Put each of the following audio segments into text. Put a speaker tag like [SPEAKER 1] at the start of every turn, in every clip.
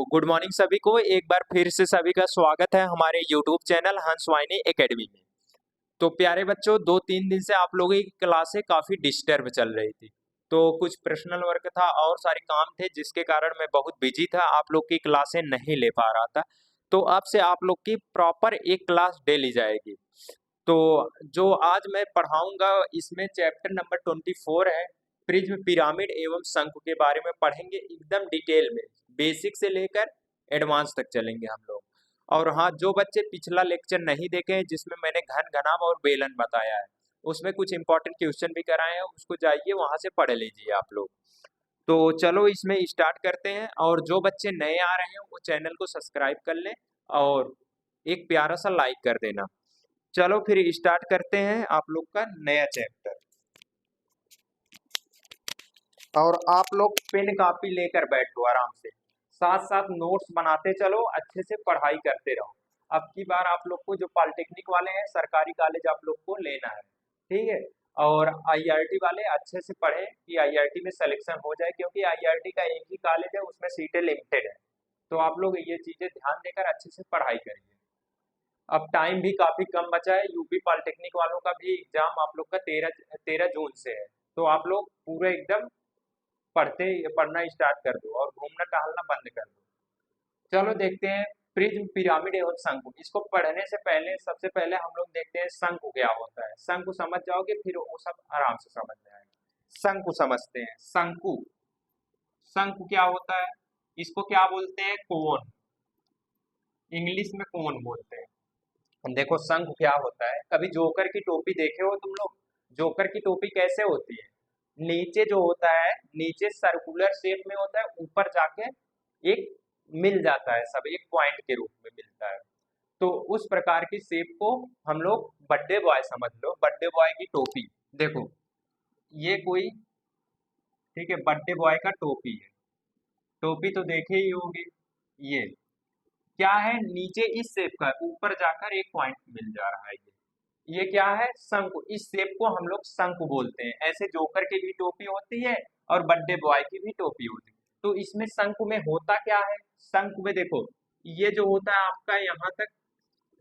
[SPEAKER 1] Good morning सभी को। एक बार फिर से सभी का स्वागत है हमारे यूट्यूब चैनल हंस वाहिनी एकेडमी में। तो प्यारे बच्चों, 2-3 दिन से आप लोगों की क्लासें काफ़ी डिस्टर्ब चल रही थी। तो कुछ पर्सनल वर्क था और सारे काम थे, जिसके कारण मैं बहुत बिजी था, आप लोग की क्लासें नहीं ले पा रहा था। तो अब से आप लोग की प्रॉपर एक क्लास डेली जाएगी। तो जो आज मैं पढ़ाऊंगा इसमें चैप्टर नंबर 24 है। प्रिज्म, पिरामिड एवं शंकु के बारे में पढ़ेंगे एकदम डिटेल में। बेसिक से लेकर एडवांस तक चलेंगे हम लोग। और हाँ, जो बच्चे पिछला लेक्चर नहीं देखे हैं जिसमें मैंने घन घनाभ और बेलन बताया है, उसमें कुछ इंपॉर्टेंट क्वेश्चन भी कराए हैं, उसको जाइए वहां से पढ़ लीजिए आप लोग। तो चलो इसमें स्टार्ट करते हैं। और जो बच्चे नए आ रहे हैं वो चैनल को सब्सक्राइब कर लें और एक प्यारा सा लाइक कर देना। चलो फिर स्टार्ट करते हैं आप लोग का नया चैप्टर। और आप लोग पेन कॉपी लेकर बैठो आराम से, साथ साथ नोट्स बनाते चलो, अच्छे से पढ़ाई करते रहो। अब की बार आप लोग को जो पॉलिटेक्निक वाले हैं, सरकारी कॉलेज आप लोग को लेना है, ठीक है। और आईआईटी वाले अच्छे से पढ़े कि आईआईटी में सिलेक्शन हो जाए, क्योंकि आईआईटी का एक ही कॉलेज है, उसमें सीटें लिमिटेड है। तो आप लोग ये चीजें ध्यान देकर अच्छे से पढ़ाई करिए। अब टाइम भी काफी कम बचा है। यूपी पॉलिटेक्निक वालों का भी एग्जाम आप लोग का 13 जून से है। तो आप लोग पूरे एकदम पढ़ना स्टार्ट कर दो और घूमना टहलना बंद कर दो। चलो देखते हैं प्रिज्म, पिरामिड एवं शंकु। इसको पढ़ने से पहले सबसे पहले हम लोग देखते हैं शंकु क्या होता है। शंकु समझ जाओगे फिर वो सब आराम से समझ में आएगा। शंकु समझते हैं। शंकु, शंकु क्या होता है? इसको क्या बोलते हैं? कोन। इंग्लिश में कोन बोलते हैं। देखो शंख क्या होता है, कभी जोकर की टोपी देखे हो तुम लोग? जोकर की टोपी कैसे होती है? नीचे जो होता है, नीचे सर्कुलर शेप में होता है, ऊपर जाके एक मिल जाता है, सब एक पॉइंट के रूप में मिलता है। तो उस प्रकार की शेप को हम लोग बर्थडे बॉय समझ लो। बर्थडे बॉय की टोपी देखो, ये कोई, ठीक है, बर्थडे बॉय का टोपी है। टोपी तो देखे ही होगी। ये क्या है? नीचे इस शेप का, ऊपर जाकर एक पॉइंट मिल जा रहा है। ये क्या है? शंकु। इस शेप को हम लोग शंकु बोलते हैं। ऐसे जोकर की भी टोपी होती है और बर्थडे बॉय की भी टोपी होती है। तो इसमें शंकु में होता क्या है? शंकु में देखो, ये जो होता है आपका यहाँ तक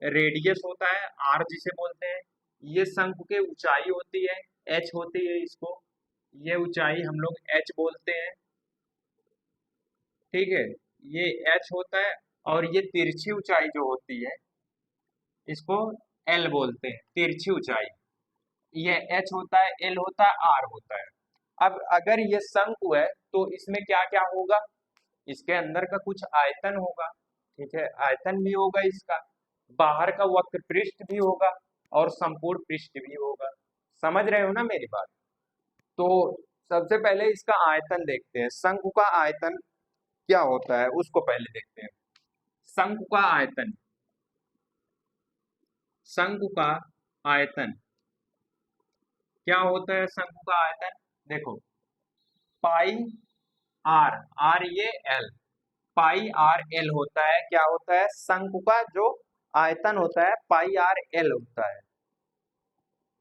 [SPEAKER 1] रेडियस होता है, आर जिसे बोलते हैं। ये शंकु की ऊंचाई होती है, एच होती है इसको। ये ऊंचाई हम लोग एच बोलते हैं, ठीक है। ये एच होता है। और ये तिरछी ऊंचाई जो होती है, इसको एल बोलते हैं, तिरछी ऊंचाई। ये एच होता है, एल होता है, आर होता है। अब अगर ये शंकु है तो इसमें क्या क्या होगा? इसके अंदर का कुछ आयतन होगा, ठीक है, आयतन भी होगा इसका। बाहर का वक्र पृष्ठ भी होगा और संपूर्ण पृष्ठ भी होगा। समझ रहे हो ना मेरी बात? तो सबसे पहले इसका आयतन देखते हैं। शंकु का आयतन क्या होता है उसको पहले देखते हैं। शंकु का आयतन, शंकु का आयतन क्या होता है? शंकु का आयतन देखो, पाई आर, आर ये एल, पाई आर एल होता है। क्या होता है? शंकु का जो आयतन होता है पाई आर एल होता है,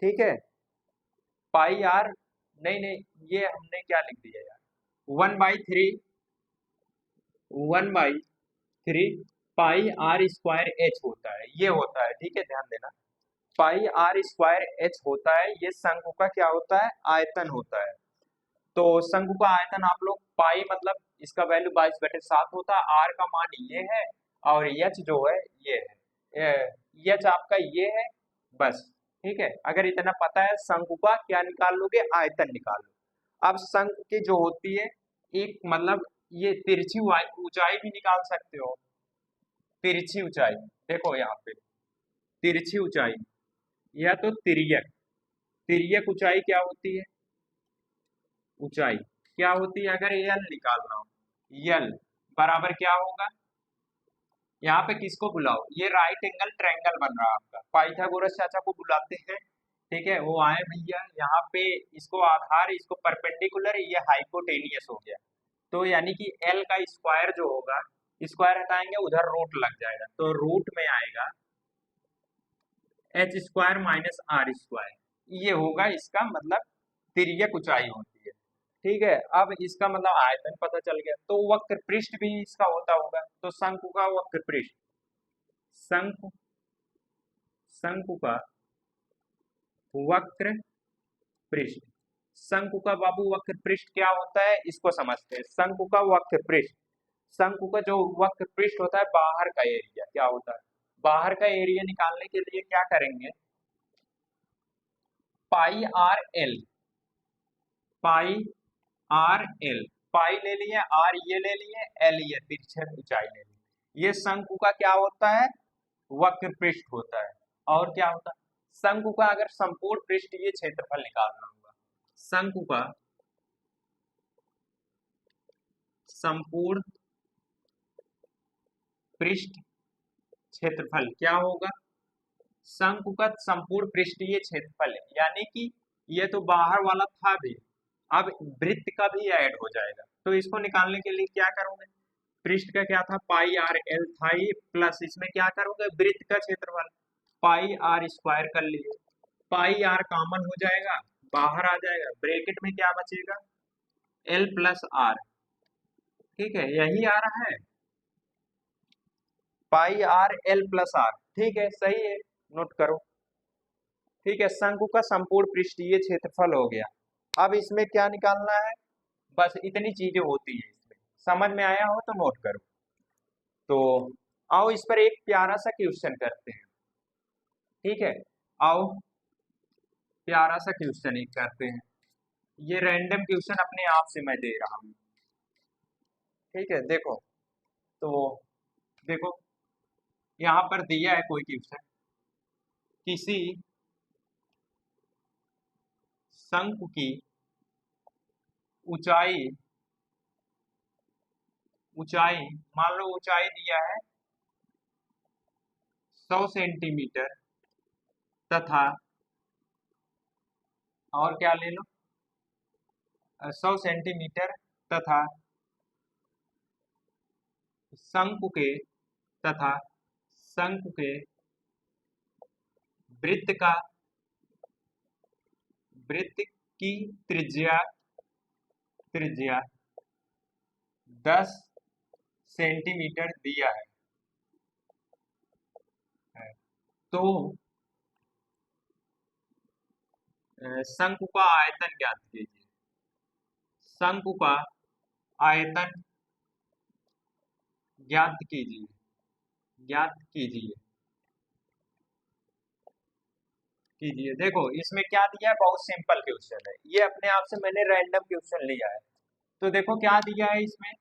[SPEAKER 1] ठीक है। पाई आर, नहीं नहीं, ये हमने क्या लिख दिया यार, 1/3, 1/3 पाई आर स्क्वायर एच होता है, ये होता है, ठीक है, ध्यान देना। पाई आर स्क्वायर एच होता है, ये शंकु का क्या होता है? आयतन होता है। तो शंकु का आयतन आप लोग, पाई मतलब इसका वैल्यू 22/7 होता है, आर का मान ये है और एच जो है ये है, एच आपका ये है, बस, ठीक है। अगर इतना पता है, शंकु का क्या निकाल लोगे? आयतन निकाल लो। अब शंकु की जो होती है, एक मतलब ये तिरछी ऊंचाई भी निकाल सकते हो। तिरछी ऊंचाई देखो यहाँ पे, तिरछी ऊंचाई या तो तिर्यक, तिर्यक ऊंचाई क्या होती है? ऊंचाई क्या होती है? अगर यल निकालना हो, यल बराबर क्या होगा? यहाँ पे किसको बुलाओ? ये राइट एंगल ट्रायंगल बन रहा है आपका, पाइथागोरस चाचा को बुलाते हैं, ठीक है, वो आए भैया यहाँ पे। इसको आधार, इसको परपेंडिकुलर, ये हाइपोटेनियस हो गया। तो यानी कि एल का स्क्वायर जो होगा, स्क्वायर हटाएंगे उधर रूट लग जाएगा, तो रूट में आएगा H square minus R square. ये होगा इसका मतलब तिर्यक ऊंचाई होती है, ठीक है, अब इसका मतलब आयतन पता चल गया, तो वक्र पृष्ठ भी इसका होता होगा, तो शंकु का वक्र पृष्ठ, शंकु शंकु का वक्र पृष्ठ, शंकु का बाबू वक्र पृष्ठ क्या होता है इसको समझते हैं। शंकु का वक्र पृष्ठ, शंकु का जो वक्र पृष्ठ होता है बाहर का एरिया क्या होता है, बाहर का एरिया निकालने के लिए क्या करेंगे, पाई आर एल, पाई आर एल, पाई ले लिए, आर ये ले लिए, एल ये तिरछे ऊंचाई ले ली, ये शंकु का क्या होता है, वक्र पृष्ठ होता है। और क्या होता है, शंकु का अगर संपूर्ण पृष्ठ ये क्षेत्रफल निकालना होगा, शंकु का संपूर्ण पृष्ठ क्षेत्रफल क्या होगा, शंकु का संपूर्ण पृष्ठीय क्षेत्रफल है, यानी कि ये तो बाहर वाला था भी, अब वृत्त का भी ऐड हो जाएगा, तो इसको निकालने के लिए क्या करोगे, पृष्ठ का क्या था पाई आर एल था ये, प्लस इसमें क्या करोगे वृत्त का क्षेत्रफल पाई आर स्क्वायर कर लिए, पाई आर कॉमन हो जाएगा, बाहर आ जाएगा, ब्रैकेट में क्या बचेगा एल प्लस आर, ठीक है यही आ रहा है पाई आर एल प्लस आर, ठीक है सही है, नोट करो। ठीक है, शंकु का संपूर्ण पृष्ठीय क्षेत्रफल हो गया। अब इसमें क्या निकालना है, बस इतनी चीजें होती है, इसमें समझ में आया हो तो नोट करो। तो आओ इस पर एक प्यारा सा क्वेश्चन करते हैं, ठीक है, आओ प्यारा सा क्वेश्चन एक करते हैं, ये रैंडम क्वेश्चन अपने आप से मैं दे रहा हूँ, ठीक है। देखो तो देखो यहाँ पर दिया है कोई क्वेश्चन, किसी शंकु की ऊंचाई, ऊंचाई मान लो ऊंचाई दिया है 100 सेंटीमीटर तथा, और क्या ले लो 100 सेंटीमीटर तथा शंकु के, तथा शंकु के वृत्त का, वृत्त की त्रिज्या, त्रिज्या 10 सेंटीमीटर दिया है, तो शंकु का आयतन ज्ञात कीजिए, शंकु का आयतन ज्ञात कीजिए, ज्ञात कीजिए, कीजिए। देखो इसमें क्या दिया है, बहुत सिंपल क्वेश्चन है, ये अपने आप से मैंने रैंडम क्वेश्चन लिया है। तो देखो क्या दिया है इसमें,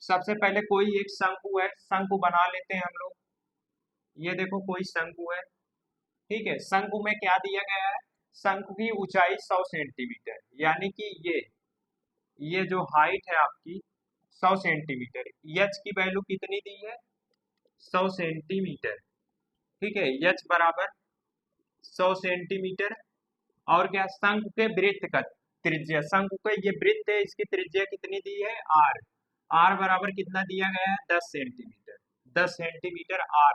[SPEAKER 1] सबसे पहले कोई एक शंकु है, शंकु बना लेते हैं हम लोग, ये देखो कोई शंकु है, ठीक है, शंकु में क्या दिया गया है, शंकु की ऊंचाई 100 सेंटीमीटर, यानी कि ये जो हाइट है आपकी 100 सेंटीमीटर, एच की वैल्यू कितनी दी है 100 सेंटीमीटर, ठीक है, एच बराबर 100 सेंटीमीटर, और क्या शंकु के वृत्त का त्रिज्या, शंकु का ये वृत्त है इसकी त्रिज्या कितनी दी है आर, आर बराबर कितना दिया गया है 10 सेंटीमीटर, 10 सेंटीमीटर आर,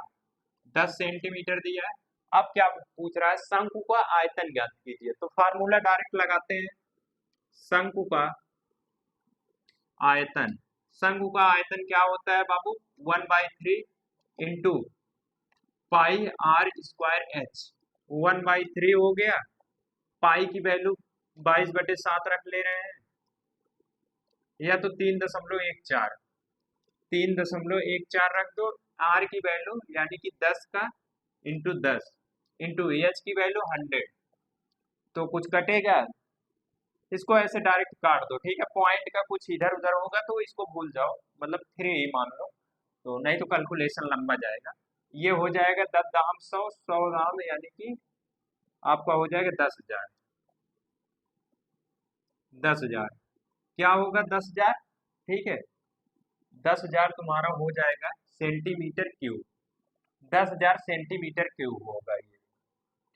[SPEAKER 1] 10 सेंटीमीटर दिया है। अब क्या पूछ रहा है, शंकु का आयतन ज्ञात कीजिए, तो फार्मूला डायरेक्ट लगाते हैं, शंकु का आयतन, शंकु का आयतन क्या होता है बाबू 1/3 into pi R square H, 1/3 हो गया, पाई की वैल्यू 22/7 रख ले रहे हैं, या तो 3.14, 3.14 रख दो, आर की वैल्यू यानी कि 10 का इंटू 10 इंटू एच की वैल्यू 100, तो कुछ कटेगा, इसको ऐसे डायरेक्ट काट दो, ठीक है, पॉइंट का कुछ इधर उधर होगा तो इसको भूल जाओ, मतलब 3 ही मान लो, तो नहीं तो कैलकुलेशन लंबा जाएगा, ये हो जाएगा 10 दाम 100, 100 दाम यानी कि आपका हो जाएगा 10,000, 10,000 क्या होगा 10,000, ठीक है, 10,000 तुम्हारा हो जाएगा सेंटीमीटर क्यूब, 10,000 सेंटीमीटर क्यूब होगा ये,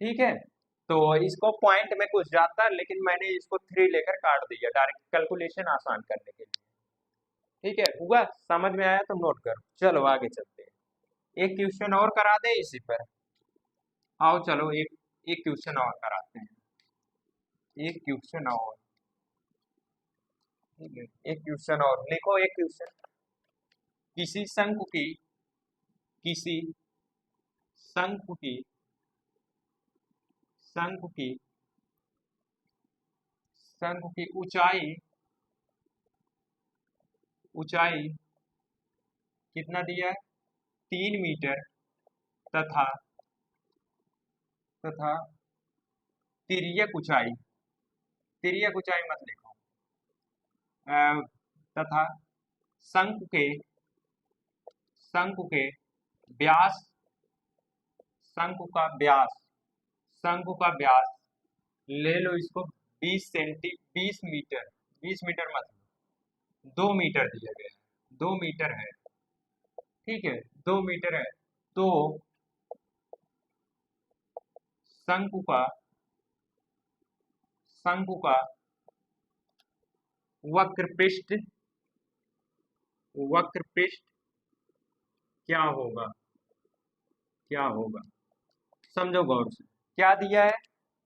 [SPEAKER 1] ठीक है। तो इसको पॉइंट में कुछ जाता है, लेकिन मैंने इसको 3 लेकर काट दिया डायरेक्ट कैलकुलेशन आसान करने के लिए, ठीक है, हुआ समझ में आया तो नोट करो। चलो आगे चलते हैं, एक क्वेश्चन और करा दे इसी पर, आओ चलो एक एक क्वेश्चन और कराते हैं, एक क्वेश्चन और, ठीक है, एक क्वेश्चन और लिखो। एक क्वेश्चन, किसी शंकु की किसी शंकु की शंकु की शंकु की ऊंचाई ऊंचाई कितना दिया है? 3 मीटर। तथा तथा तिर्यक ऊंचाई, तिर्यक ऊंचाई मत लिखो। तथा शंकु के शंकु के व्यास शंकु का व्यास शंकु का व्यास ले लो इसको 20 मीटर। 20 मीटर मत लो, 2 मीटर दिया गया है, 2 मीटर है। ठीक है, 2 मीटर है। तो शंकु का शंकु का वक्र पृष्ठ वक्र पृष्ठ क्या होगा? क्या होगा? समझो गौर से। क्या दिया है?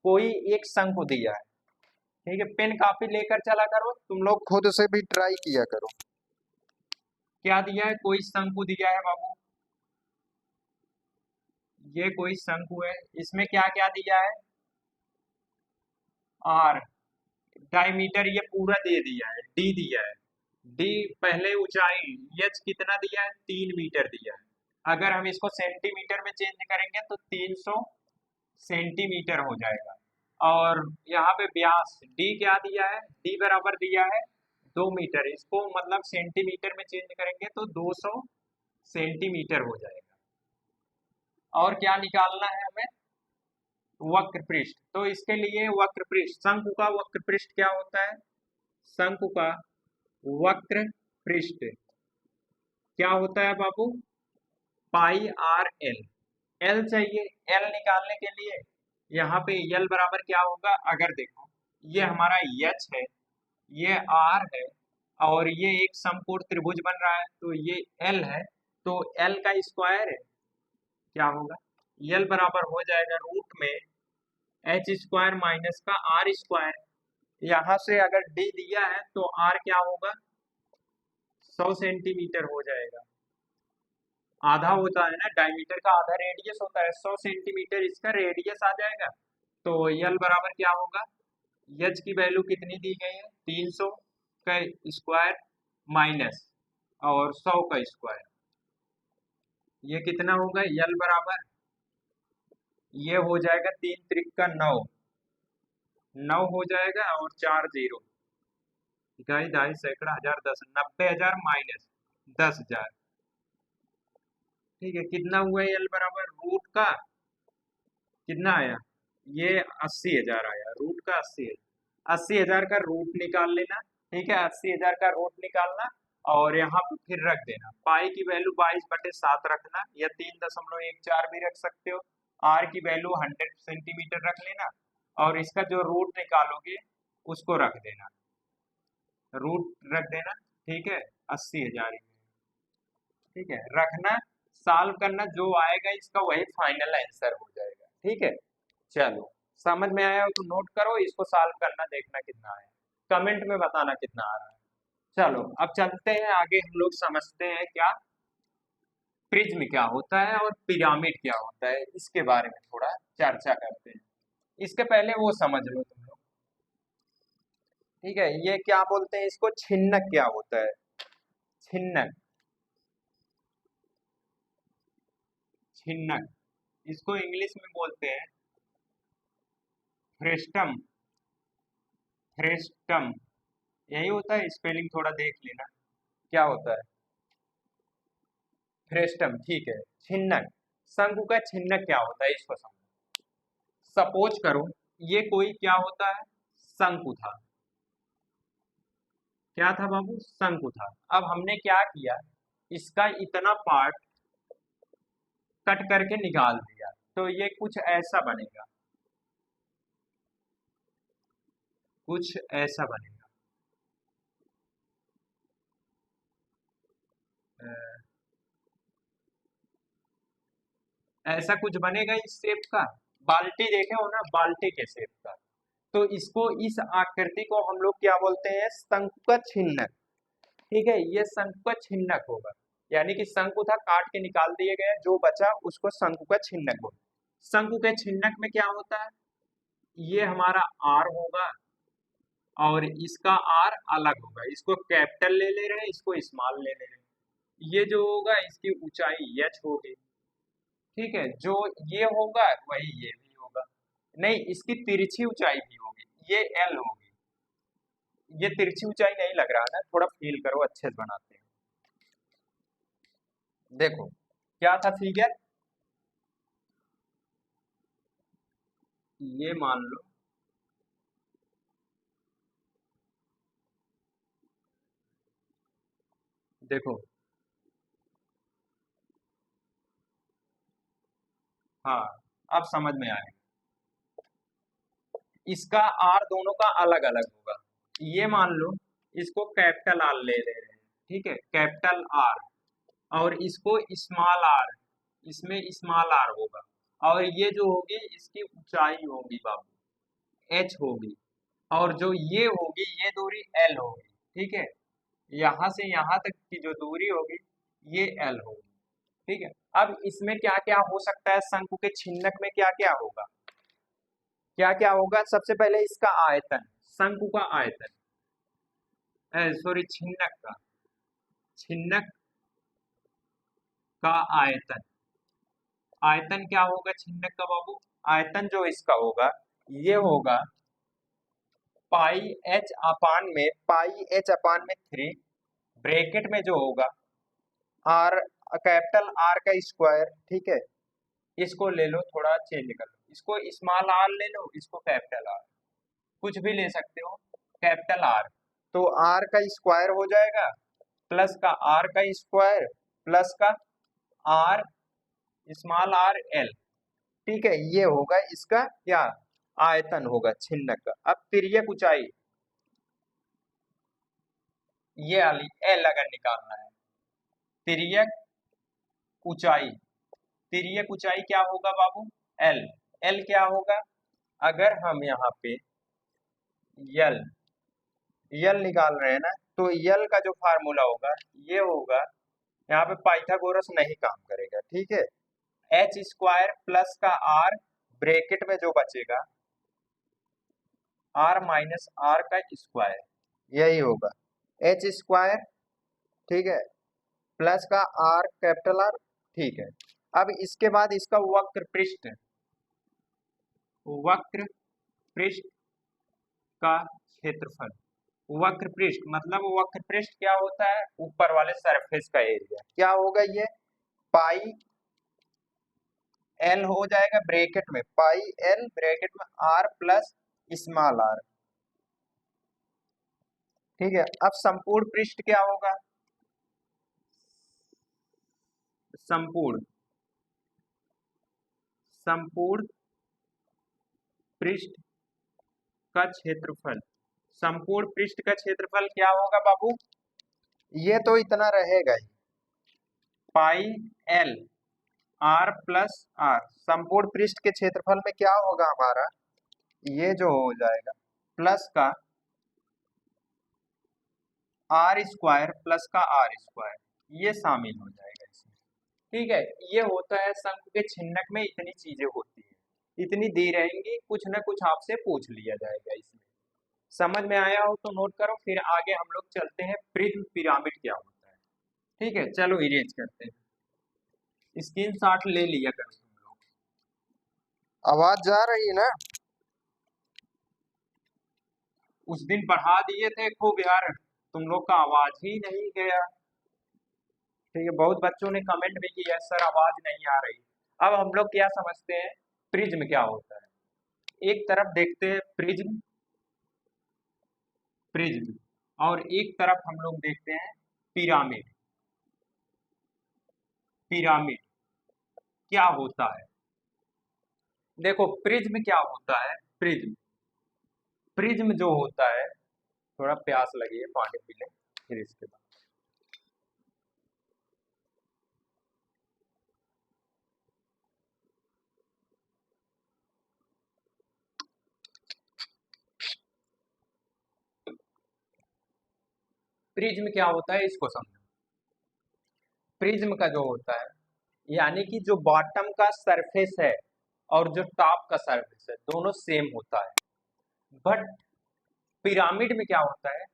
[SPEAKER 1] कोई एक शंकु दिया है। ठीक है, पेन कापी लेकर चला करो, तुम लोग खुद से भी ट्राई किया करो। क्या दिया है? कोई शंकु दिया है बाबू, ये कोई शंकु है। इसमें क्या क्या दिया है? आर, डायमीटर ये पूरा दे दिया है, डी दिया है। डी पहले ऊंचाई एच कितना दिया है? 3 मीटर दिया है। अगर हम इसको सेंटीमीटर में चेंज करेंगे तो 300 सेंटीमीटर हो जाएगा। और यहाँ पे व्यास डी क्या दिया है? डी बराबर दिया है 2 मीटर। इसको मतलब सेंटीमीटर में चेंज करेंगे तो 200 सेंटीमीटर हो जाएगा। और क्या निकालना है हमें? वक्र पृष्ठ। तो इसके लिए वक्र पृष्ठ, शंकु का वक्र पृष्ठ क्या होता है? शंकु का वक्र पृष्ठ क्या होता है बाबू? पाई आर एल। एल चाहिए। एल निकालने के लिए यहाँ पे एल बराबर क्या होगा? अगर देखो, ये हमारा एच है, ये आर है, और ये एक समकोण त्रिभुज बन रहा है, तो ये एल है। तो एल का स्क्वायर है, क्या होगा? एल बराबर हो जाएगा रूट में एच स्क्वायर माइनस का आर स्क्वायर। यहाँ से अगर डी दिया है तो आर क्या होगा? 100 सेंटीमीटर हो जाएगा। आधा होता है ना, डायमीटर का आधा रेडियस होता है, 100 सेंटीमीटर इसका रेडियस आ जाएगा। तो यल बराबर क्या होगा? एच की वैल्यू कितनी दी गई है? 300 का स्क्वायर माइनस और 100 का स्क्वायर, ये कितना होगा? यल बराबर ये हो जाएगा 3 त्रिक का 9, 9 हो जाएगा, और 4 जीरो, इकाई ढाई सैकड़ा हजार 10, 90,000 माइनस 10,000। ठीक है, कितना हुआ? एल बराबर रूट का कितना आया? ये 80,000 आया, रूट का 80,000। 80,000 का रूट निकाल लेना। ठीक है, 80,000 का रूट निकालना और यहाँ पे फिर रख देना। पाई की वैल्यू 22/7 रखना, या 3.14 भी रख सकते हो। आर की वैल्यू 100 सेंटीमीटर रख लेना, और इसका जो रूट निकालोगे उसको रख देना, रूट रख देना। ठीक है, 80,000। ठीक है, रखना, सॉल्व करना, जो आएगा इसका वही फाइनल आंसर हो जाएगा। ठीक है, चलो, समझ में आया हो तो नोट करो, इसको सॉल्व करना, देखना कितना आया, कमेंट में बताना कितना आ रहा है। चलो अब चलते हैं आगे, हम लोग समझते हैं क्या प्रिज्म क्या होता है और पिरामिड क्या होता है, इसके बारे में थोड़ा चर्चा करते हैं। इसके पहले वो समझ लो तुम लोग। ठीक है, ये क्या बोलते हैं इसको? छिन्नक क्या होता है? छिन्नक, छिन्नक इसको इंग्लिश में बोलते हैं फ्रेस्टम। फ्रेस्टम यही होता है, स्पेलिंग थोड़ा देख लेना क्या होता है। फ्रेस्टम, ठीक है। छिन्नक, शंकु का छिन्नक क्या होता है इसको समझो। सपोज करो ये कोई क्या होता है? शंकु था। क्या था बाबू? शंकु था। अब हमने क्या किया, इसका इतना पार्ट कट करके निकाल दिया, तो ये कुछ ऐसा बनेगा, कुछ ऐसा बनेगा। ऐसा कुछ बनेगा इस शेप का। बाल्टी देखे हो ना, बाल्टी के शेप का। तो इसको, इस आकृति को हम लोग क्या बोलते हैं? शंकु का छिन्नक। ठीक है, ये शंकु का छिन्नक होगा, यानी कि शंकु था, काट के निकाल दिए गए, जो बचा उसको शंकु का छिन्नक बोलते हैं। शंकु के छिन्नक में क्या होता है? ये हमारा आर होगा और इसका आर अलग होगा, इसको कैपिटल ले ले रहे हैं, इसको स्मॉल ले ले रहे हैं। ये जो होगा इसकी ऊंचाई एच होगी, ठीक है, जो ये होगा वही ये भी होगा, नहीं इसकी तिरछी ऊंचाई भी होगी, ये एल होगी। ये तिरछी ऊंचाई नहीं लग रहा है ना, थोड़ा फील करो, अच्छे से बनाते हैं। देखो क्या था फिगर, ये मान लो देखो, हाँ अब समझ में आएगा। इसका आर दोनों का अलग अलग होगा। ये मान लो इसको कैपिटल आर ले ले रहे हैं, ठीक है, कैपिटल आर, और इसको स्मॉल आर, इसमें स्मॉल आर होगा, और ये जो होगी इसकी ऊंचाई होगी बाबू, एच होगी, और जो ये होगी ये दूरी एल होगी, ठीक है, यहाँ से यहाँ तक की जो दूरी होगी ये एल होगी, ठीक है। अब इसमें क्या क्या हो सकता है, शंकु के छिन्नक में क्या क्या होगा, क्या क्या होगा? सबसे पहले इसका आयतन, शंकु का आयतन, सॉरी छिन्नक का, छिन्नक का आयतन, आयतन क्या होगा छिन्नक का बाबू? आयतन जो इसका होगा ये होगा पाई एच अपान में, पाई एच अपान में 3, ब्रैकेट में जो होगा आर, कैपिटल आर का स्क्वायर, ठीक है, इसको ले लो, थोड़ा चेंज कर लो, इसको स्मॉल आर ले लो, इसको कैपिटल आर, कुछ भी ले सकते हो, कैपिटल आर, तो आर का स्क्वायर हो जाएगा, प्लस का आर का स्क्वायर, प्लस का आर, स्मॉल आर एल, ठीक है, ये होगा इसका क्या? आयतन होगा छिन्नक का। अब तिर्यक ऊंचाई, ये वाली एल अगर निकालना है, तिर्यक ऊंचाई, तिर्यक ऊंचाई क्या होगा बाबू? एल, एल क्या होगा? अगर हम यहाँ पे यल, यल निकाल रहे हैं ना, तो यल का जो फार्मूला होगा ये होगा, यहाँ पे पाइथागोरस नहीं काम करेगा, ठीक है, एच स्क्वायर प्लस का आर, ब्रैकेट में जो बचेगा आर माइनस आर का स्क्वायर, यही होगा एच स्क्वायर, ठीक है, प्लस का आर कैपिटल आर, ठीक है। अब इसके बाद इसका वक्र पृष्ठ, वक्र पृष्ठ का क्षेत्रफल, वक्र पृष्ठ मतलब वक्र पृष्ठ क्या होता है? ऊपर वाले सरफेस का एरिया, क्या होगा ये? पाई एल हो जाएगा ब्रैकेट में, पाई एल ब्रैकेट में आर प्लस स्मॉल आर, ठीक है। अब संपूर्ण पृष्ठ क्या होगा? संपूर्ण, संपूर्ण पृष्ठ का क्षेत्रफल, संपूर्ण पृष्ठ का क्षेत्रफल क्या होगा बाबू? ये तो इतना रहेगा ही, pi L R plus R, संपूर्ण पृष्ठ के क्षेत्रफल में क्या होगा हमारा? ये जो हो जाएगा प्लस का आर स्क्वायर प्लस का आर स्क्वायर, ये शामिल हो जाएगा इसमें, ठीक है। ये होता है शंकु के छिन्नक में, इतनी चीजें होती है, इतनी दी रहेंगी, कुछ ना कुछ आपसे पूछ लिया जाएगा इसमें। समझ में आया हो तो नोट करो, फिर आगे हम लोग चलते हैं प्रिज्म पिरामिड क्या होता है, ठीक है। चलो इरेज करते हैं, स्क्रीन शॉट ले लिया करो तुम लोग। आवाज जा रही है ना? उस दिन पढ़ा दिए थे खूब यार, तुम लोग का आवाज ही नहीं गया, ठीक है, बहुत बच्चों ने कमेंट भी किया सर आवाज नहीं आ रही। अब हम लोग क्या समझते हैं प्रिज्म क्या होता है? एक तरफ देखते हैं प्रिज्म, प्रिज्म, और एक तरफ हम लोग देखते हैं पिरामिड, पिरामिड क्या होता है? देखो प्रिज्म क्या होता है, प्रिज्म, प्रिज्म जो होता है, थोड़ा प्यास लगी है, पानी पी लें फिर इसके बाद। प्रिज्म क्या होता है इसको समझो। प्रिज्म का जो होता है, यानी कि जो बॉटम का सरफेस है और जो टॉप का सरफेस है दोनों सेम होता है। बट पिरामिड में क्या होता है,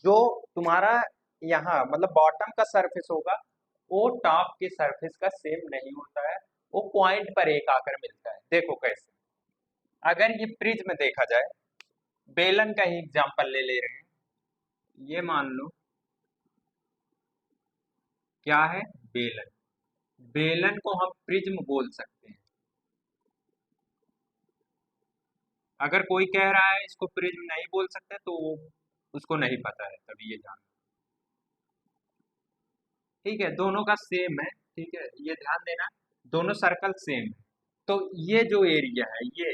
[SPEAKER 1] जो तुम्हारा यहाँ मतलब बॉटम का सरफेस होगा वो टॉप के सरफेस का सेम नहीं होता है, वो पॉइंट पर एक आकर मिलता है। देखो कैसे, अगर ये प्रिज्म देखा जाए, बेलन का ही एग्जांपल ले रहे हैं, ये मान लो क्या है, बेलन। बेलन को हम प्रिज्म बोल सकते हैं। अगर कोई कह रहा है इसको प्रिज्म नहीं बोल सकते तो उसको नहीं पता है, तभी ये जान। ठीक है, दोनों का सेम है। ठीक है, ये ध्यान देना, दोनों सर्कल सेम है। तो ये जो एरिया है ये,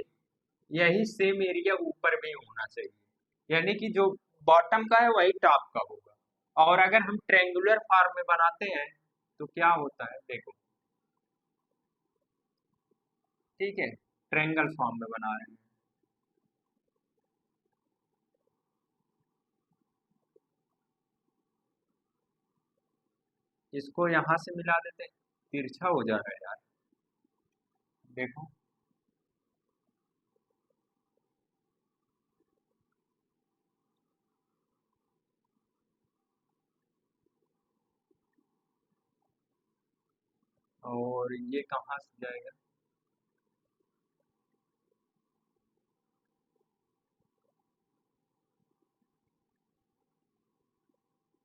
[SPEAKER 1] यही सेम एरिया ऊपर भी होना चाहिए, यानी कि जो बॉटम का है वही टॉप का होगा। और अगर हम ट्रेंगुलर फॉर्म में बनाते हैं तो क्या होता है देखो। ठीक है, ट्रेंगल फॉर्म में बना रहे हैं, इसको यहां से मिला देते हैं, तिरछा हो जा रहा है यार। देखो, और ये कहाँ से जाएगा,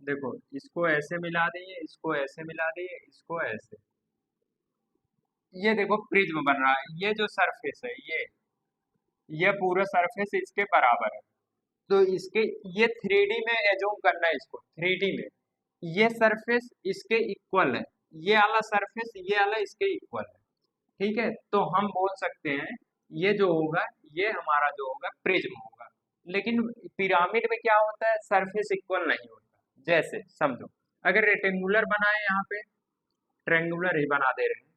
[SPEAKER 1] देखो इसको ऐसे मिला दिए, इसको ऐसे मिला दिए, इसको ऐसे, ये देखो प्रिज्म बन रहा है। ये जो सरफेस है ये पूरा सरफेस इसके बराबर है। तो इसके, ये थ्री डी में एज्यूम करना है इसको, थ्री डी में ये सरफेस इसके इक्वल है, ये वाला सरफेस ये वाला इसके इक्वल है। ठीक है, तो हम बोल सकते हैं ये जो होगा, ये हमारा जो होगा प्रिज्म होगा। लेकिन पिरामिड में क्या होता है, सरफेस इक्वल नहीं होता। जैसे समझो, अगर रेक्टेंगुलर बनाए यहाँ पे, ट्रेंगुलर ही बना दे रहे हैं,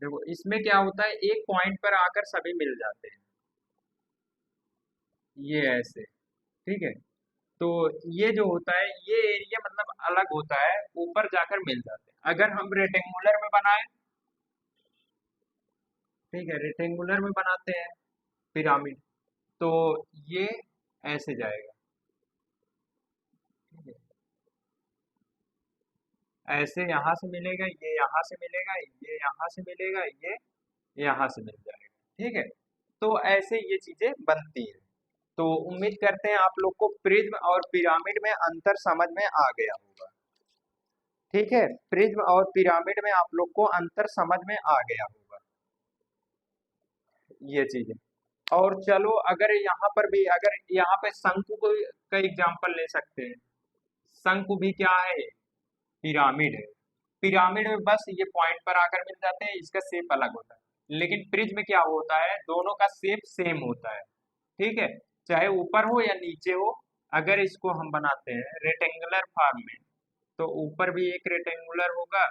[SPEAKER 1] देखो इसमें क्या होता है, एक पॉइंट पर आकर सभी मिल जाते हैं, ये ऐसे। ठीक है, तो ये जो होता है ये एरिया मतलब अलग होता है, ऊपर जाकर मिल जाते हैं। अगर हम रेक्टेंगुलर में बनाए, ठीक है, रेक्टेंगुलर में बनाते हैं पिरामिड, तो ये ऐसे जाएगा। ठीक है, ऐसे यहाँ से मिलेगा, ये यहाँ से मिलेगा, ये यहाँ से मिलेगा, ये यहाँ से मिल जाएगा। ठीक है, तो ऐसे ये चीजें बनती हैं। तो उम्मीद करते हैं आप लोग को प्रिज्म और पिरामिड में अंतर समझ में आ गया होगा। ठीक है, प्रिज्म और पिरामिड में आप लोग को अंतर समझ में आ गया होगा, ये चीजें। और चलो, अगर यहाँ पर भी, अगर यहाँ पे शंकु को का एग्जांपल ले सकते हैं। शंकु भी क्या है, पिरामिड है। पिरामिड में बस ये पॉइंट पर आकर मिल जाते हैं, इसका शेप अलग होता है। लेकिन प्रिज्म में क्या होता है, दोनों का शेप सेम होता है। ठीक है, चाहे ऊपर हो या नीचे हो। अगर इसको हम बनाते हैं रेक्टेंगुलर फॉर्म में, तो ऊपर भी एक रेक्टेंगुलर होगा,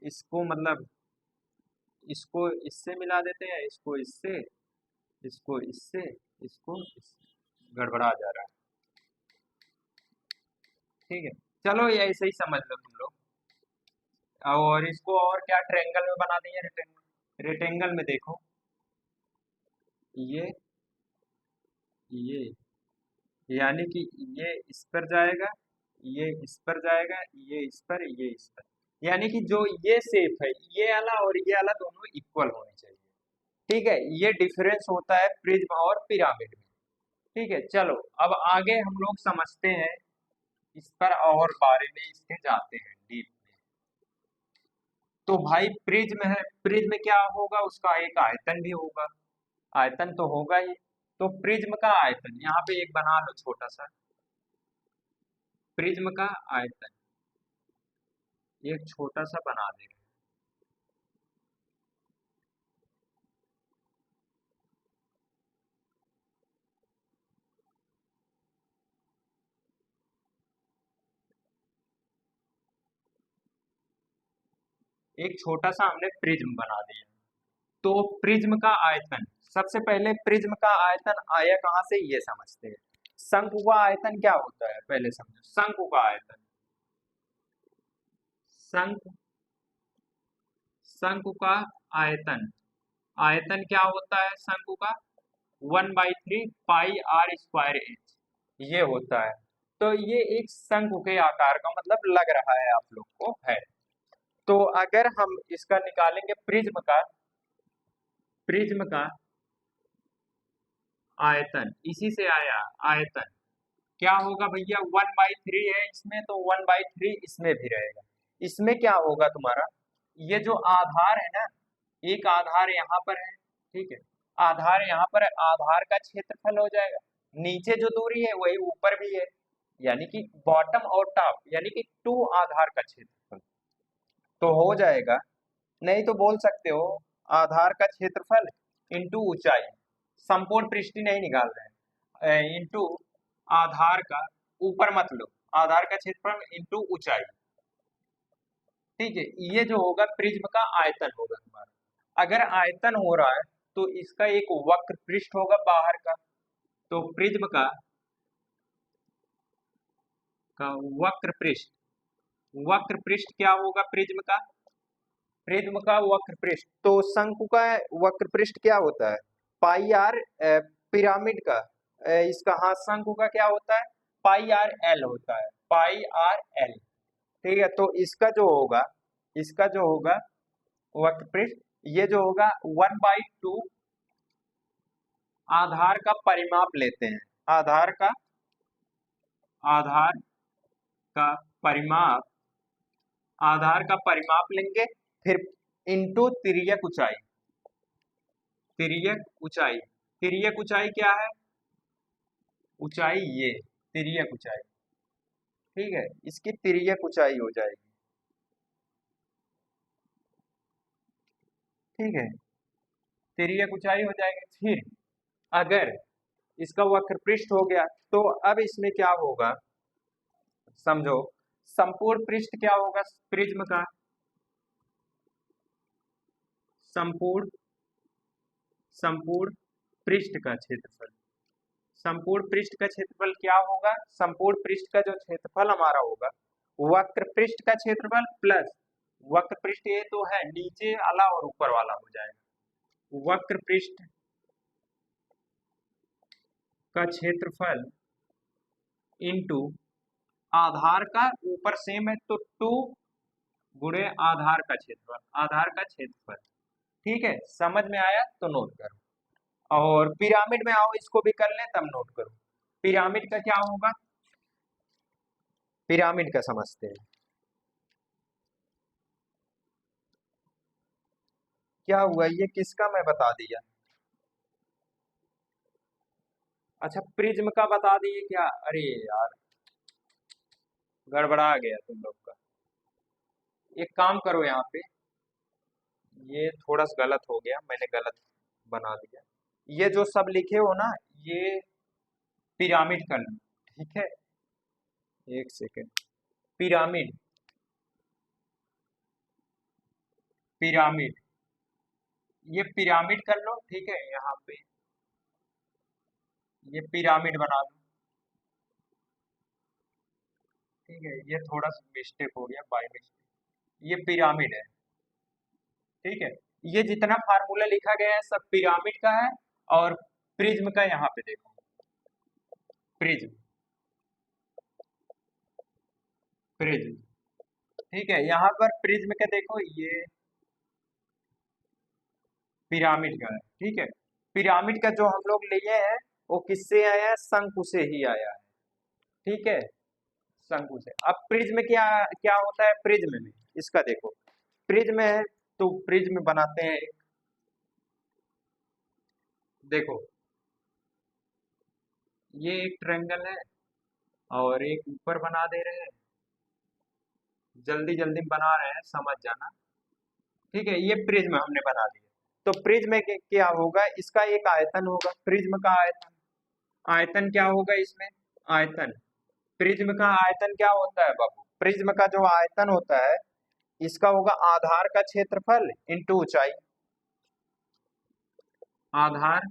[SPEAKER 1] इसको मतलब इसको इससे मिला देते हैं, इसको इससे, इसको इससे, इसको इससे, गड़बड़ा जा रहा है। ठीक है, चलो ये ऐसे ही समझ लो तुम लोग। और इसको और क्या ट्रायंगल में बना दिए, रेक्टेंगल। रेक्टेंगल में देखो, ये ये यानी कि ये इस पर जाएगा, ये इस पर जाएगा, ये इस पर, ये इस पर, यानी कि जो ये शेप है ये वाला और ये वाला दोनों इक्वल होने चाहिए। ठीक है, ये डिफरेंस होता है प्रिज्म और पिरामिड में। ठीक है, चलो अब आगे हम लोग समझते हैं इस पर और बारे में, इसके जाते हैं डीप में। तो भाई प्रिज्म है, प्रिज्म में क्या होगा, उसका एक आयतन भी होगा, आयतन तो होगा ही। तो प्रिज्म का आयतन यहाँ पे एक बना लो छोटा सा, प्रिज्म का आयतन एक छोटा सा बना दे रहे हैं। एक छोटा सा हमने प्रिज्म बना दिया। तो प्रिज्म का आयतन, सबसे पहले प्रिज्म का आयतन आया कहाँ से ये समझते हैं। शंकु का आयतन क्या होता है पहले समझो। शंकु का आयतन, शंकु शंकु का आयतन, आयतन क्या होता है शंकु का? 1/3 पाई r² h, ये होता है। तो ये एक शंकु के आकार का मतलब लग रहा है आप लोग को है। तो अगर हम इसका निकालेंगे प्रिज्म का आयतन, इसी से आया आयतन क्या होगा भैया? 1/3 है इसमें, तो 1/3 इसमें भी रहेगा। इसमें क्या होगा तुम्हारा, ये जो आधार है ना, एक आधार यहाँ पर है, ठीक है, आधार यहाँ पर है, आधार का क्षेत्रफल हो जाएगा। नीचे जो दूरी है वही ऊपर भी है, यानी कि बॉटम और टॉप, यानी कि 2 आधार का क्षेत्रफल तो हो जाएगा। नहीं तो बोल सकते हो आधार का क्षेत्रफल इंटू ऊंचाई, संपूर्ण पृष्ठ नहीं निकाल रहे हैं, इंटू आधार का, ऊपर मत लो, आधार का क्षेत्रफल इंटू ऊंचाई, ठीक है। ये जो होगा प्रिज्म का आयतन होगा तुम्हारा। अगर आयतन हो रहा है तो इसका एक वक्र पृष्ठ होगा बाहर का, तो प्रिज्म का वक्र पृष्ठ क्या होगा प्रिज्म का वक्र पृष्ठ। तो शंकु का वक्र पृष्ठ क्या होता है? पाई आर, पिरामिड का इसका, हाँ शंकु का क्या होता है? पाई आर एल होता है, पाई आर एल, ठीक है। तो इसका जो होगा वक्र पृष्ठ, ये जो होगा 1/2 आधार का परिमाप लेते हैं, आधार का परिमाप, आधार का परिमाप लेंगे, फिर इंटू तिर्यक ऊंचाई क्या है? ऊंचाई ये तिर्यक ऊंचाई, ठीक है, इसकी तिर्यक ऊंचाई हो जाएगी, ठीक है, तिर्यक ऊंचाई हो जाएगी। फिर अगर इसका वक्र पृष्ठ हो गया तो अब इसमें क्या होगा समझो, संपूर्ण पृष्ठ क्या होगा प्रिज्म का? संपूर्ण संपूर्ण पृष्ठ का क्षेत्रफल, संपूर्ण पृष्ठ का क्षेत्रफल क्या होगा? संपूर्ण पृष्ठ का जो क्षेत्रफल हमारा होगा, वक्र पृष्ठ का क्षेत्रफल प्लस, वक्र पृष्ठ ये तो है नीचे वाला और ऊपर वाला हो जाएगा, वक्र पृष्ठ का क्षेत्रफल इंटू आधार का, ऊपर सेम है तो 2 गुणे आधार का क्षेत्रफल, आधार का क्षेत्रफल, ठीक है। समझ में आया तो नोट करो, और पिरामिड में आओ, इसको भी कर लें तब नोट करो। पिरामिड का क्या होगा, पिरामिड का समझते हैं। क्या हुआ, ये किसका मैं बता दिया? अच्छा प्रिज्म का बता दिए क्या? अरे यार गड़बड़ा गया तुम लोग का। एक काम करो, यहाँ पे ये थोड़ा सा गलत हो गया, मैंने गलत बना दिया। ये जो सब लिखे हो ना, ये पिरामिड कर लो, ठीक है, एक सेकेंड। पिरामिड, पिरामिड, ये पिरामिड कर लो, ठीक है। यहाँ पे ये पिरामिड बना लो, ठीक है, ये थोड़ा सा मिस्टेक हो गया बाय मिस्टेक, ये पिरामिड है, ठीक है। ये जितना फार्मूला लिखा गया है सब पिरामिड का है, और प्रिज्म का यहाँ पे देखो, प्रिज्म, प्रिज्म, ठीक है, यहाँ पर प्रिज्म के देखो, ये पिरामिड का है, ठीक है। पिरामिड का जो हम लोग लिए हैं वो किससे आया है? शंकु से ही आया है, ठीक है, शंकु से। अब प्रिज्म क्या क्या होता है प्रिज्म में, इसका देखो, प्रिज्म है तो प्रिज्म बनाते हैं, देखो ये एक ट्रायंगल है और एक ऊपर बना दे रहे हैं, जल्दी जल्दी बना रहे हैं समझ जाना, ठीक है। ये प्रिज्म हमने बना दिया, तो प्रिज्म के क्या होगा, इसका एक आयतन होगा, प्रिज्म का आयतन, आयतन क्या होगा इसमें? आयतन, प्रिज्म का आयतन क्या होता है बाबू? प्रिज्म का जो आयतन होता है, इसका होगा आधार का क्षेत्रफल इंटू ऊंचाई, आधार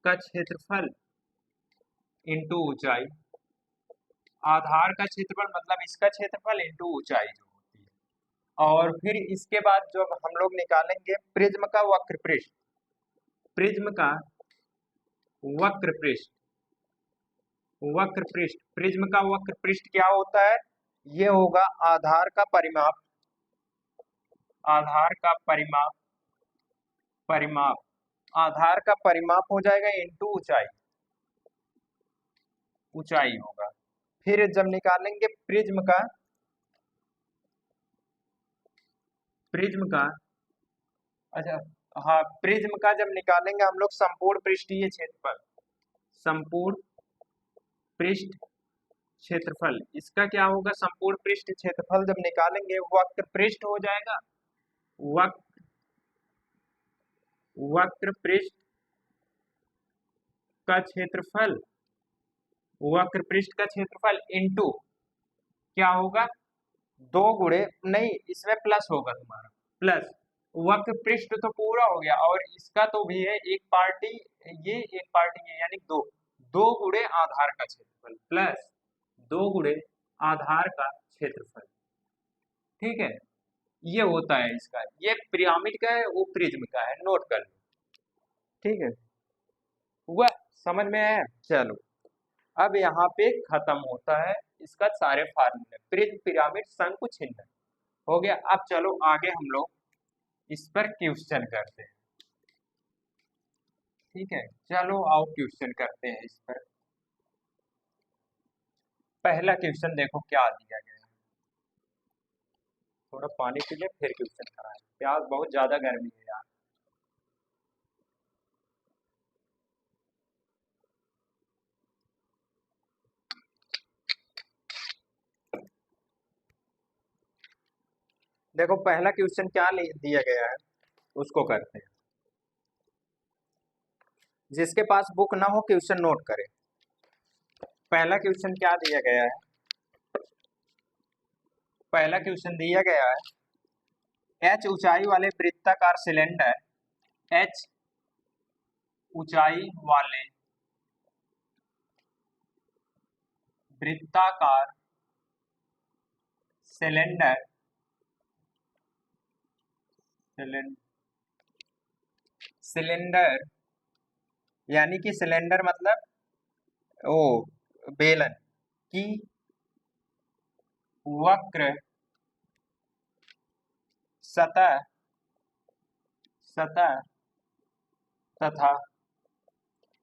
[SPEAKER 1] का क्षेत्रफल इंटू ऊंचाई। आधार का क्षेत्रफल मतलब इसका क्षेत्रफल इंटू ऊंचाई जो होती है। और फिर इसके बाद जब हम लोग निकालेंगे प्रिज्म का वक्र पृष्ठ, प्रिज्म का वक्र पृष्ठ, वक्र पृष्ठ, प्रिज्म का वक्र पृष्ठ क्या होता है? ये होगा आधार का परिमाप, आधार का परिमाप, परिमाप, आधार का परिमाप हो जाएगा इंटू ऊंचाई, ऊंचाई होगा। फिर जब निकालेंगे प्रिज्म का, प्रिज्म का, अच्छा हाँ, प्रिज्म का जब निकालेंगे हम लोग संपूर्ण पृष्ठीय क्षेत्रफल, संपूर्ण पृष्ठ क्षेत्रफल, इसका क्या होगा? संपूर्ण पृष्ठ क्षेत्रफल जब निकालेंगे वक्र पृष्ठ हो जाएगा, वक्र, वक्र पृष्ठ का क्षेत्रफल, वक्र पृष्ठ का क्षेत्रफल इंटू क्या होगा? दो गुणे, नहीं इसमें प्लस होगा तुम्हारा, प्लस वक्र पृष्ठ तो पूरा हो गया और इसका तो भी है एक पार्टी, ये एक पार्टी है, यानी दो, दो गुणे आधार का क्षेत्रफल प्लस दो गुणे आधार का क्षेत्रफल। ठीक है, ये होता है इसका, ये पिरामिड का है, वो प्रिज्म का है, नोट कर लो। ठीक है, हुआ समझ में आया? चलो अब यहाँ पे खत्म होता है इसका सारे फार्मूले, प्रिज्म, पिरामिड, शंकु, छिद्र हो गया। अब चलो आगे हम लोग इस पर क्वेश्चन करते हैं। ठीक है, चलो आओ क्वेश्चन करते हैं इस पर। पहला क्वेश्चन देखो क्या दिया गया है, थोड़ा पानी पी ले फिर क्वेश्चन कराएं, प्यास बहुत ज्यादा गर्मी है यार। देखो पहला क्वेश्चन क्या दिया गया है उसको करते हैं। जिसके पास बुक ना हो क्वेश्चन नोट करे। पहला क्वेश्चन क्या दिया गया है? पहला क्वेश्चन दिया गया है एच ऊंचाई वाले वृत्ताकार सिलेंडर, एच ऊंचाई वाले वृत्ताकार सिलेंडर, सिलेंडर यानी कि सिलेंडर मतलब ओ बेलन की वक्र सतह, सतह तथा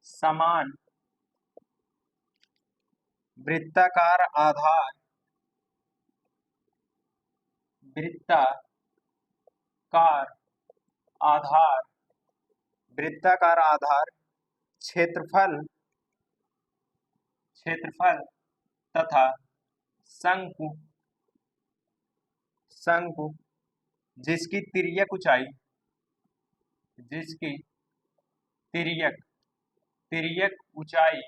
[SPEAKER 1] समान वृत्ताकार आधार, वृत्ताकार आधार, वृत्ताकार आधार क्षेत्रफल, क्षेत्रफल तथा शंकु, शंकु जिसकी तिर्यक ऊंचाई, जिसकी तिर्यक, तिर्यक ऊंचाई,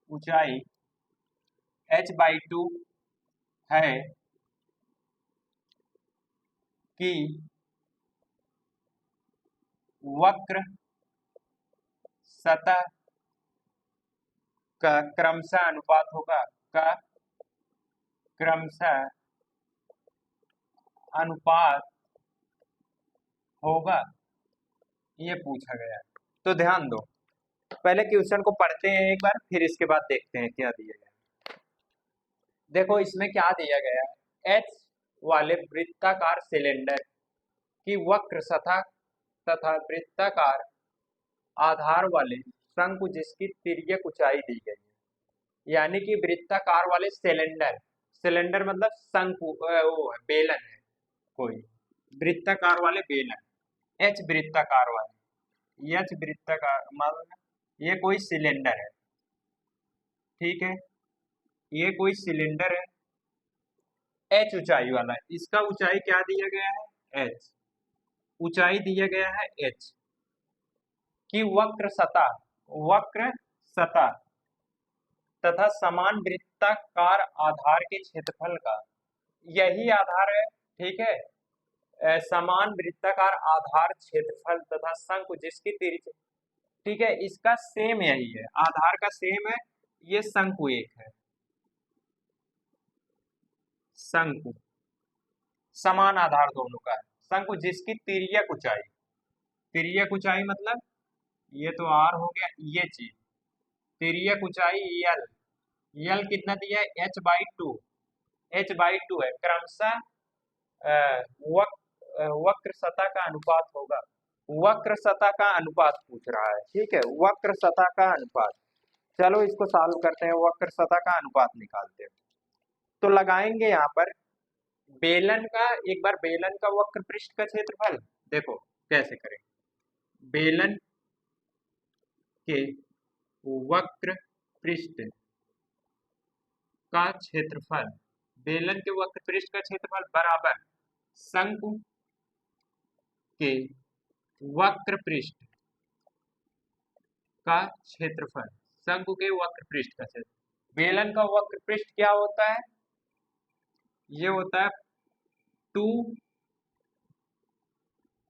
[SPEAKER 1] ऊंचाई h/2 है कि वक्र सतह का क्रमशः अनुपात होगा, का क्रमशः अनुपात होगा, ये पूछा गया है। तो ध्यान दो, पहले क्वेश्चन को पढ़ते हैं एक बार, फिर इसके बाद देखते हैं क्या दिया गया। देखो इसमें क्या दिया गया है, एच वाले वृत्ताकार सिलेंडर की वक्र सतह तथा वृत्ताकार आधार वाले शंकु जिसकी तिर्यक ऊंचाई दी गई है, यानी कि वृत्ताकार वाले सिलेंडर, सिलेंडर मतलब शंकु, वो है बेलन है कोई, वृत्ताकार वाले बेलन, एच वृत्ताकार वाले, एच वृत्ताकार मतलब ये कोई सिलेंडर है। ठीक है, ये कोई सिलेंडर है, एच ऊंचाई वाला है, इसका ऊंचाई क्या दिया गया है? एच, ऊंचाई दिया गया है एच की वक्र सतह, वक्र सतह तथा समान वृत्ताकार आधार के क्षेत्रफल का, यही आधार है। ठीक है, समान वृत्ताकार आधार क्षेत्रफल तथा शंकु जिसकी तिर्यक, ठीक है, इसका सेम यही है, आधार का सेम है। ये शंकु एक है, शंकु समान आधार दोनों का है। शंकु जिसकी तिर्यक ऊंचाई, तिर्यक ऊंचाई मतलब ये तो आर हो गया, ये चीज तिर्यक ऊंचाई यल, यल कितना दिया है h/2, h/2 है क्रमशः वक्र सतह का अनुपात होगा। वक्र सतह का अनुपात पूछ रहा है, ठीक है, वक्र सतह का अनुपात। चलो इसको सॉल्व करते हैं, वक्र सतह का अनुपात निकालते हैं। तो लगाएंगे यहाँ पर बेलन का, एक बार बेलन का वक्र पृष्ठ का क्षेत्रफल देखो कैसे करें। बेलन के वक्र पृष्ठ का क्षेत्रफल, बेलन के वक्र पृष्ठ का क्षेत्रफल बराबर शंकु के वक्र पृष्ठ का क्षेत्रफल, शंकु के वक्र पृष्ठ का क्षेत्र। बेलन का वक्र पृष्ठ क्या होता है, ये होता है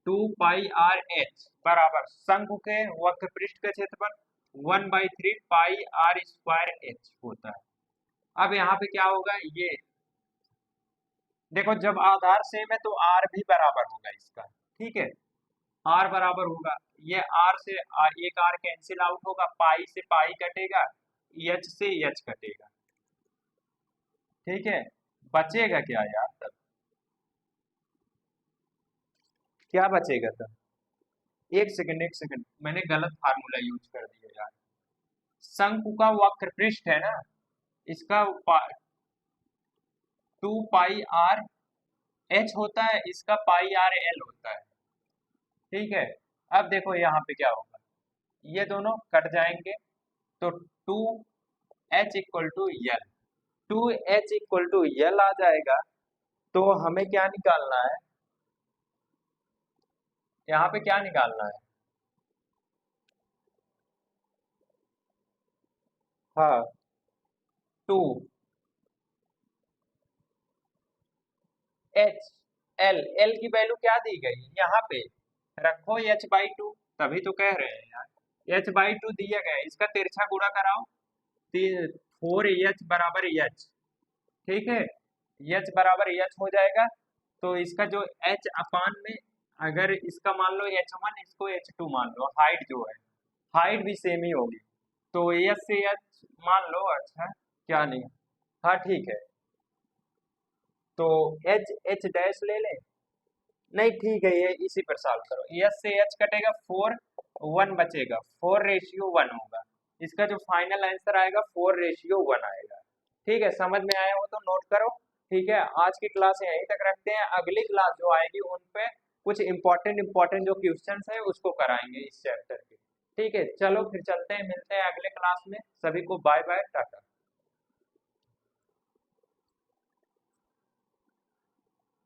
[SPEAKER 1] 2 पाई r h बराबर शंकु के वक्र पृष्ठ का क्षेत्रफल 1/3 पाई r स्क्वायर h होता है। अब यहाँ पे क्या होगा, ये देखो जब आधार सेम है तो r भी बराबर होगा इसका, ठीक है, r बराबर होगा, ये r से एक r कैंसिल आउट होगा, पाई से पाई कटेगा, h से h कटेगा, ठीक है, बचेगा क्या यार तब, क्या बचेगा तब, एक सेकंड एक सेकंड, मैंने गलत फार्मूला यूज कर दिया यार। शंकु का वक्र पृष्ठ है ना, इसका 2 पाई r h होता है, इसका पाई r l होता है, ठीक है। अब देखो यहाँ पे क्या होगा, ये दोनों कट जाएंगे तो 2h = l, 2h = l आ जाएगा। तो हमें क्या निकालना है, यहाँ पे क्या निकालना है, हाँ 2 h l, l की वैल्यू क्या दी गई है यहाँ पे, रखो h/2, तभी तो कह रहे हैं यार, h/2 दिया गया है, इसका तिरछा गुणा कराओ, 4h बराबर h, ठीक है, h बराबर h हो जाएगा। तो इसका जो h अपान में, अगर इसका मान लो h1, इसको h2 मान लो, हाइट जो है, हाइट भी सेम ही होगी, तो h से h मान लो, अच्छा क्या नहीं, हाँ ठीक है, तो h डैश ले लें, नहीं ठीक है, ये इसी पर सॉल्व करो, h से h कटेगा 4, 1 बचेगा, 4:1 होगा, इसका जो फाइनल आंसर आएगा 4:1 आएगा, ठीक है। समझ में आया हो तो नोट करो, ठीक है। आज की क्लास यहीं तक रखते हैं, अगली क्लास जो आएगी उन पे कुछ इंपॉर्टेंट जो क्वेश्चंस है उसको कराएंगे इस चैप्टर के, ठीक है। चलो फिर चलते हैं, मिलते हैं अगले क्लास में, सभी को बाय बाय, टाटा।